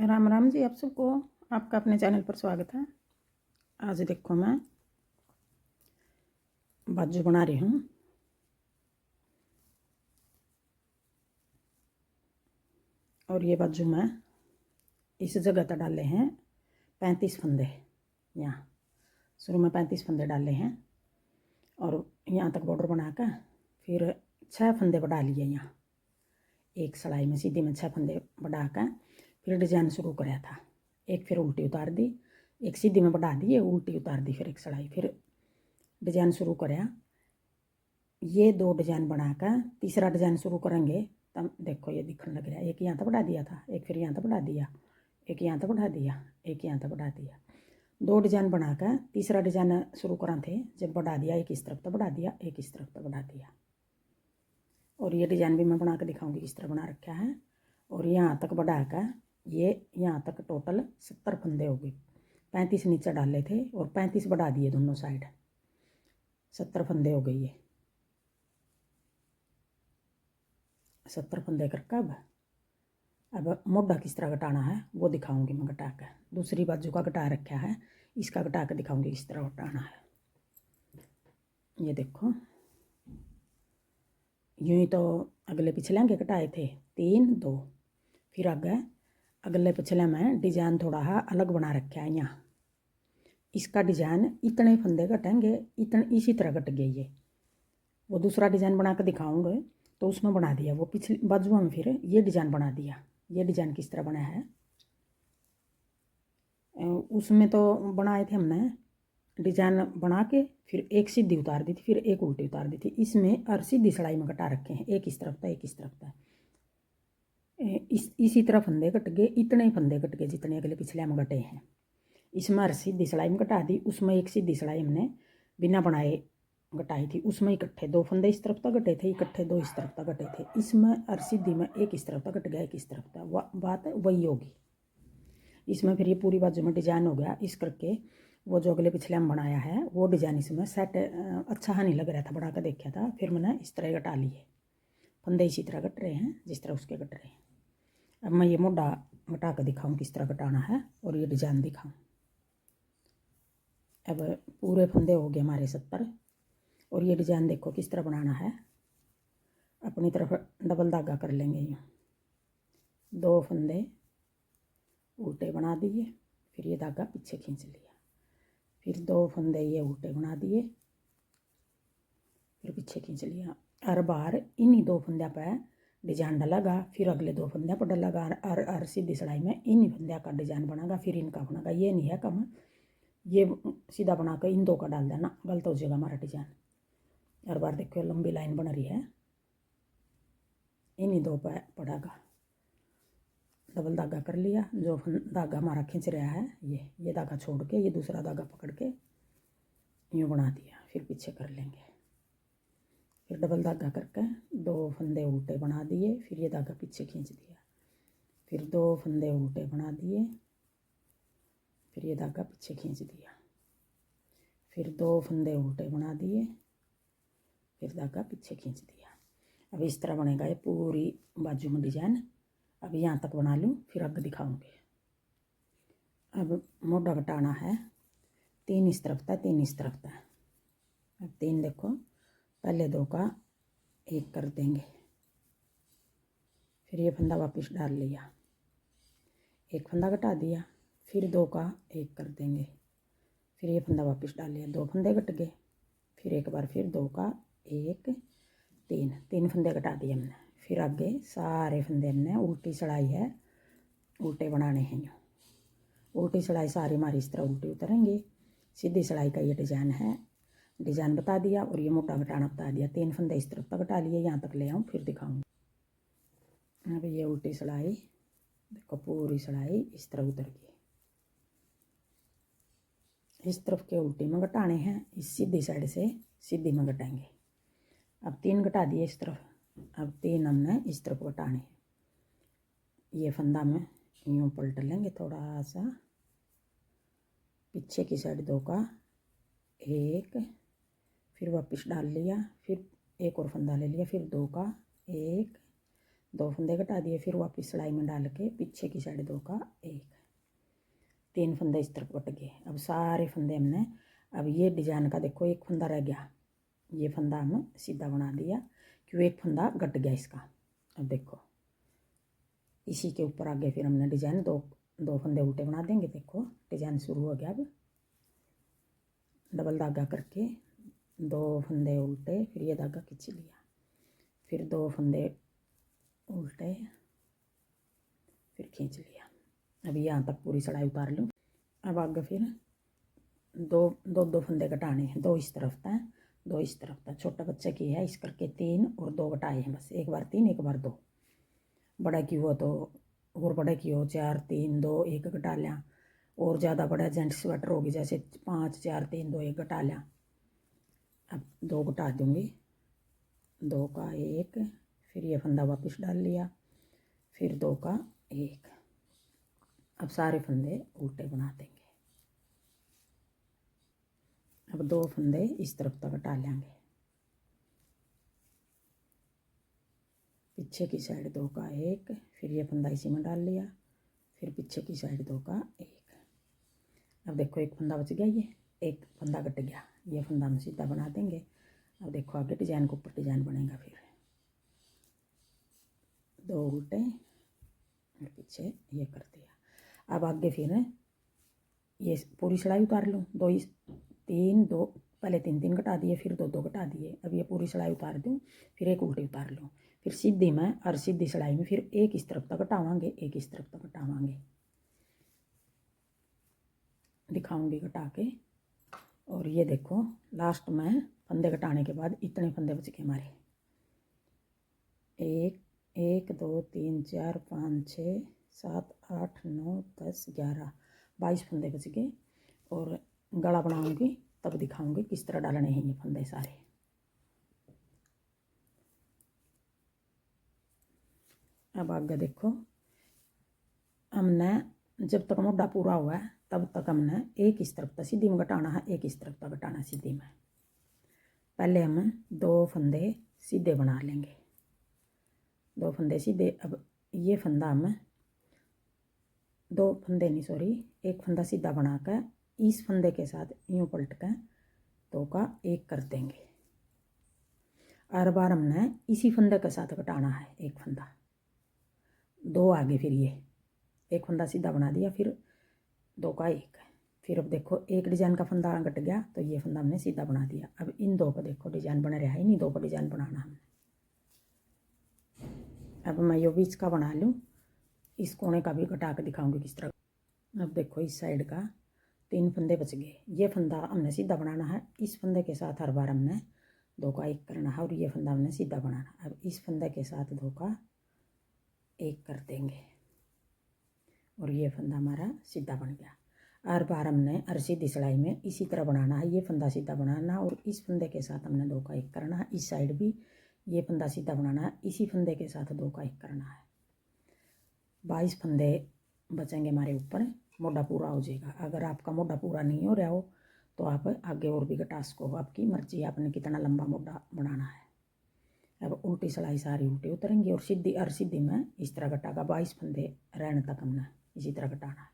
राम राम जी आप सबको। आपका अपने चैनल पर स्वागत है। आज देखो मैं बाजू बना रही हूँ। और ये बाजू में इस जगह तक डाले हैं 35 फंदे। यहाँ शुरू में 35 फंदे डाले हैं और यहाँ तक बॉर्डर बनाकर फिर 6 फंदे बढ़ा लिए। यहाँ एक सिलाई में सीधी में 6 फंदे बढ़ाकर फिर डिजाइन शुरू कराया था। एक फिर उल्टी उतार दी, एक सीधी में बढ़ा दी, उल्टी उतार दी, फिर एक सिलाई, फिर डिजाइन शुरू कराया। ये 2 डिजाइन बनाकर तीसरा डिजाइन शुरू करेंगे तब देखो ये दिखने लग रहा है। एक यहाँ तक बढ़ा दिया था, एक फिर यहाँ तक बढ़ा दिया, एक यहाँ तक बढ़ा दिया, एक यहाँ तक बढ़ा दिया। 2 डिजाइन बनाकर तीसरा डिजाइन शुरू करा थे जब बढ़ा दिया, एक इस तरफ तक बढ़ा दिया, एक इस तरफ तक बढ़ा दिया। और ये डिजाइन भी मैं बना कर दिखाऊंगी किस तरह बना रखा है। और यहाँ तक बढ़ाकर ये यहाँ तक टोटल 70 फंदे हो गए। 35 नीचे डाले थे और 35 बढ़ा दिए दोनों साइड, 70 फंदे हो गए। ये 70 फंदे करके अब मोढ़ा किस तरह घटाना है वो दिखाऊंगी मैं घटा कर। दूसरी बाजू का घटा रखा है, इसका घटा कर दिखाऊंगी किस तरह घटाना है। ये देखो यूँ ही तो अगले पिछले के घटाए थे 3 2, फिर आगे अगले पिछले में डिजाइन थोड़ा अलग बना रखा है। यहाँ इसका डिजाइन इतने फंदे घटेंगे, इतने इसी तरह घट गए। ये वो दूसरा डिजाइन बना कर दिखाऊंगे तो उसमें बना दिया वो पिछली बाजुओं में, फिर ये डिजाइन बना दिया। ये डिजाइन किस तरह बना है उसमें तो बनाए थे हमने डिजाइन बना के फिर एक सीधी उतार दी थी, फिर एक उल्टी उतार दी थी। इसमें और सीधी सिलाई में घटा रखे हैं, एक इस तरफ था, एक इस तरफ था। इसी तरह फंदे कट गए, इतने ही फंदे कट गए जितने अगले पिछले में घटे हैं। इसमें और सीधी सिलाई में घटा दी, उसमें एक सीधी सिलाई हमने बिना बनाए घटाई थी। उसमें इकट्ठे 2 फंदे इस तरफ तक घटे थे, इकट्ठे 2 इस तरफ तक घटे थे। इसमें और सीधी में एक इस तरफ तक घट गया, एक इस तरफ तक। बात वही होगी। इसमें फिर ये पूरी बाजू में डिजाइन हो गया। इस करके वो जो अगले पिछले में बनाया है वो डिजाइन इसमें सेट अच्छा नहीं लग रहा था, बना कर देखा था। फिर मैंने इस तरह घटा लिए। फंदे इसी तरह घट रहे हैं जिस तरह उसके घट रहे हैं। अब मैं ये मोढ़ा घटा कर दिखाऊँ किस तरह घटाना है और ये डिजाइन दिखाऊँ। अब पूरे फंदे हो गए हमारे 70 और ये डिजाइन देखो किस तरह बनाना है। अपनी तरफ डबल धागा कर लेंगे। यूँ 2 फंदे उल्टे बना दिए, फिर ये धागा पीछे खींच लिया, फिर 2 फंदे ये उल्टे बना दिए, फिर पीछे खींच लिया। हर बार इन्हीं 2 फंदे पर डिजाइन डालेगा, फिर अगले 2 फंदे पर डालेगा और सीधी सिलाई में इन्हीं फंदे का डिजाइन बनागा, फिर इनका बनागा। ये नहीं है कम, ये सीधा बनाकर इन 2 का डाल देना, गलत हो जाएगा हमारा डिजाइन। हर बार देखो लंबी लाइन बन रही है, इन्हीं 2 पर पड़ेगा। डबल धागा कर लिया, जो धागा हमारा खींच रहा है ये धागा छोड़ के ये दूसरा धागा पकड़ के यूँ बना दिया, फिर पीछे कर लेंगे। फिर डबल धागा करके 2 फंदे उल्टे बना दिए, फिर ये धागा पीछे खींच दिया, फिर 2 फंदे उल्टे बना दिए, फिर ये धागा पीछे खींच दिया, फिर 2 फंदे उल्टे बना दिए, फिर धागा पीछे खींच दिया। अब इस तरह बनेगा ये पूरी बाजू में डिजाइन। अब यहाँ तक बना लूँ फिर आगे दिखाऊंगी। अब मोढ़ा घटाना है, 3 इस तरफ था, 3 इस तरफ था। अब 3 देखो, पहले 2 का 1 कर देंगे, फिर ये फंदा वापस डाल लिया, 1 फंदा घटा दिया, फिर 2 का 1 कर देंगे, फिर ये फंदा वापस डाल लिया, 2 फंदे घट गए, फिर एक बार फिर 2 का 1 3 फंदे घटा दिए हमने। फिर आगे सारे फंदे हमने उल्टी सिलाई है, उल्टे बनाने हैं। यूँ उल्टी सिलाई सारी हमारी इस तरह उल्टी उतरेंगे। सीधी सिलाई का ये डिजाइन है, डिजाइन बता दिया और ये मोटा घटाना बता दिया। 3 फंदे इस तरफ तक घटा लिए, यहाँ तक ले आऊँ फिर दिखाऊँगी। अब ये उल्टी सिलाई देखो, पूरी सिलाई इस तरह उतर गई। इस तरफ के उल्टी में घटाने हैं, इस सीधी साइड से सीधी में घटाएंगे। अब 3 घटा दिए इस तरफ, अब 3 हमने इस तरफ घटाने हैं। ये फंदा में यूँ पलट लेंगे थोड़ा सा, पीछे की साइड 2 का 1, फिर वापस डाल लिया, फिर एक और फंदा ले लिया, फिर 2 का 1 2 फंदे घटा दिए, फिर वापस सिलाई में डाल के पीछे की साइड 2 का 1, 3 फंदे इस तरफ कट गए। अब सारे फंदे हमने, अब ये डिजाइन का देखो एक फंदा रह गया, ये फंदा हम सीधा बना दिया क्यों, एक फंदा कट गया इसका। अब देखो इसी के ऊपर आगे फिर हमने डिजाइन दो फंदे उल्टे बना देंगे। देखो डिजाइन शुरू हो गया। अब डबल धागा करके 2 फंदे उल्टे, फिर ये धागा खींच लिया, फिर 2 फंदे उल्टे, फिर खींच लिया। अब यहाँ तक पूरी सिलाई उतार लूँ। अब आगे फिर दो फंदे घटाने हैं, 2 इस तरफ था 2 इस तरफ था। छोटा बच्चे की है इस करके 3 और 2 घटाए हैं बस, एक बार 3 एक बार 2। बड़ा की हो तो और बड़े की हो 4 3 2 1 घटा लिया, और ज़्यादा बड़ा जेंट्स स्वेटर होगी जैसे 5 4 3 2 1 घटा लिया। अब 2 घटा दूँगी, 2 का 1, फिर ये फंदा वापस डाल लिया, फिर 2 का 1। अब सारे फंदे उल्टे बना देंगे। अब 2 फंदे इस तरफ तक घटा लेंगे, पीछे की साइड 2 का 1, फिर ये फंदा इसी में डाल लिया, फिर पीछे की साइड 2 का 1। अब देखो एक फंदा बच गया, ये एक फंदा कट गया, ये फंदा हम सीधा बना देंगे। अब देखो आगे डिजाइन के ऊपर डिजाइन बनेगा, फिर 2 उल्टे और पीछे ये कर दिया। अब आगे फिर ये पूरी सिलाई उतार लूँ, 2 3 2, पहले 3 3 घटा दिए, फिर 2 2 घटा दिए। अब ये पूरी सिलाई उतार दूँ, फिर एक उल्टी उतार लूँ, फिर सीधी में और सीधी सिलाई में फिर एक इस तरफ तक घटावांगे, एक इस तरफ तक घटावांगे, दिखाऊंगी घटा के। और ये देखो लास्ट में फंदे घटाने के बाद इतने फंदे बच गए हमारे, 1 1 2 3 4 5 6 7 8 9 10 11 22 फंदे बच गए। और गला बनाऊंगी तब दिखाऊंगी किस तरह डालने हैं ये फंदे सारे। अब आगे देखो हमने जब तक मोटा पूरा हुआ है तब तक हमने एक इस तरफ तक सीधी में घटाना है, एक इस तरफ तक घटाना सीधी में। पहले हम 2 फंदे सीधे बना लेंगे, 2 फंदे सीधे। अब ये फंदा हम 2 फंदे नहीं सॉरी, एक फंदा सीधा बनाकर इस फंदे के साथ यूँ पलट कर 2 का 1 कर देंगे। हर बार हमने इसी फंदे के साथ घटाना है, एक फंदा 2 आगे, फिर ये एक फंदा सीधा बना दिया, फिर 2 का 1। फिर अब देखो एक डिजाइन का फंदा कट गया तो ये फंदा हमने सीधा बना दिया। अब इन 2 का देखो डिजाइन बना रहा है, इन्हीं 2 का डिजाइन बनाना हमने। अब मैं ये बीच का बना लूँ, इस कोने का भी घटा के दिखाऊंगी किस तरह। अब देखो इस साइड का 3 फंदे बच गए, ये फंदा हमने सीधा बनाना है, इस फंदे के साथ हर बार हमने 2 का 1 करना है, और ये फंदा हमने सीधा बनाना। अब इस फंदे के साथ 2 का 1 कर देंगे और ये फंदा हमारा सीधा बन गया। हर बार हमने हर सीधी सिलाई में इसी तरह बनाना है, ये फंदा सीधा बनाना और इस फंदे के साथ हमने 2 का 1 करना है। इस साइड भी ये फंदा सीधा बनाना है, इसी फंदे के साथ 2 का 1 करना है। 22 फंदे बचेंगे हमारे ऊपर, मोटा पूरा हो जाएगा। अगर आपका मोटा पूरा नहीं हो रहा हो तो आप आगे और भी घटा सको, आपकी मर्जी, आपने कितना लंबा मोटा बनाना है। अब उल्टी सिलाई सारी उल्टी उतरेंगी और सीधी और सीधी में इस तरह घटागा 22 फंदे रहने तक हमने इसी तरह घटाना है।